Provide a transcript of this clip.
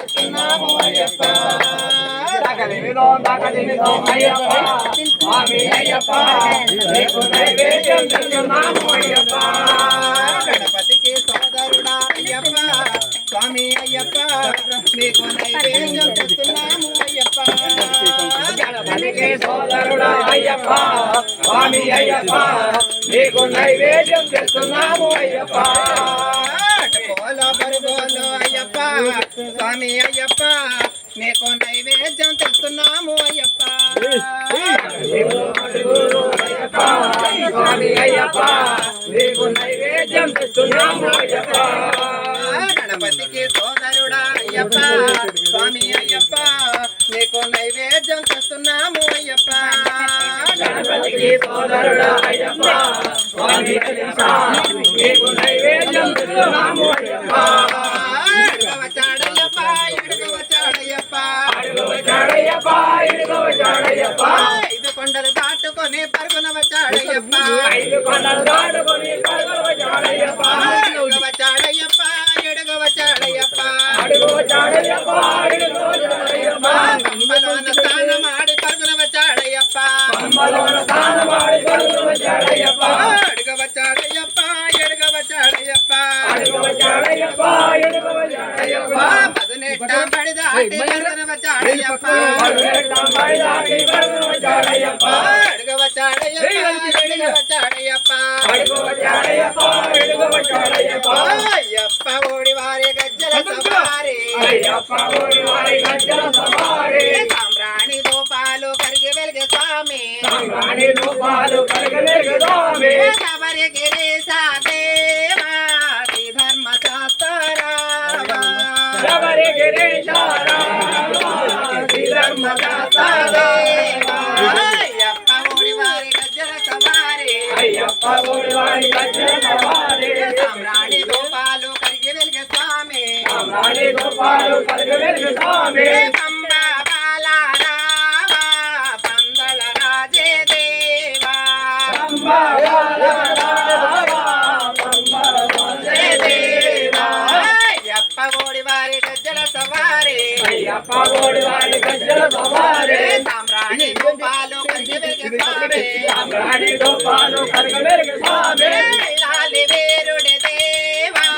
చేస్తున్నాము అయ్యప్ప అయ్యప్ప స్వామి అయ్యప్ప నీకు నైవేద్యం చేస్తున్నాము అయ్యప్ప గణపతికి సోదరుడా అయ్యప్ప స్వామి అయ్యప్ప నీకు నైవేద్యం చేస్తున్నాము అయ్యప్ప గణపతికి సోదరుడా అయ్యప్ప స్వామి అయ్యప్ప నీకు నైవేద్యం చేస్తున్నాము అయ్యప్ప బోలో బరుగోలో అయ్యప్ప స్వామి అయ్యప్ప నీకు నైవేద్యం తెస్తున్నాము అయ్యప్ప స్వామి అయ్యప్ప నీకు నైవేద్యం తెస్తున్నాము అయ్యప్ప గణపతికి సోదరుడా అయ్యప్ప స్వామి అయ్యప్ప నీకు నైవేద్యం తెస్తున్నాము అయ్యప్ప గణపతికి సోదరుడా అయ్యప్ప స్వామి అయ్యప్ప నీకు నైవేద్యం తెస్తున్నాము అయ్యప్ప ఐదు కొండలు దాటుకొని పరుగున వచ్చాడయ్యప్ప ఐదు కొండలు దాటుకొని పరుగున వచ్చాడయ్యప్ప అడుగు వచ్చాడయ్యప్ప ఎడుగు వచ్చాడయ్యప్ప అడుగు వచ్చాడయ్యప్ప ఎడుగు వచ్చాడయ్యప్ప పంబలోన స్నానమాడి పరుగున వచ్చాడయ్యప్ప పంబలోన స్నానమాడి పరుగున వచ్చాడయ్యప్ప అడుగు వచ్చాడయ్యప్ప ఎడుగు వచ్చాడయ్యప్ప అడుగు వచ్చాడయ్యప్ప ఎడుగు వచ్చాడయ్యప్ప మధునెట్ట బడి దాటి పరుగున వచ్చాడయ్యప్ప మధునెట్ట బడి దాటి పరుగున వచ్చాడయ్యప్ప అడుగు వచ్చాడయ్యప్ప ఎడుగు వచ్చాడయ్యప్ప అడుగు వచ్చాడయ్యప్ప ఎడుగు వచ్చాడయ్యప్ప అయ్యప్ప ఓడి వారి గజ్జల సవారి అయ్యప్ప ఓడి వారి గజ్జల సవారి సాంబ్రాణి దూపాలు కరిగి వెలిగే స్వామి సాంబ్రాణి దూపాలు కరిగి వెలిగే స్వామి శబరి గిరీశ దేవా శ్రీ ధర్మ శాస్త్రావా శబరి గిరీశ రావా శ్రీ ధర్మ శాస్త్రావా అయ్యప్ప ఓడి వారి గజ్జల సవారి అయ్యప్ప ఓడి వారి గజ్జల సవారి సాంబ్రాణి దూపాలు కరిగి వెలిగే స్వామి సాంబ్రాణి దూపాలు కరిగి వెలిగే స్వామి పంబా బాలా రావా పందల రాజే దేవా పంబా బాలా రావా పందల రాజే దేవా అయ్యప్ప ఓడి వారి గజ్జల సవారి అయ్యప్ప ఓడి వారి గజ్జల సవారి సాంబ్రాణి దూపాలు కరిగి వెలిగే స్వామి సాంబ్రాణి దూపాలు కరిగి వెలిగే స్వామి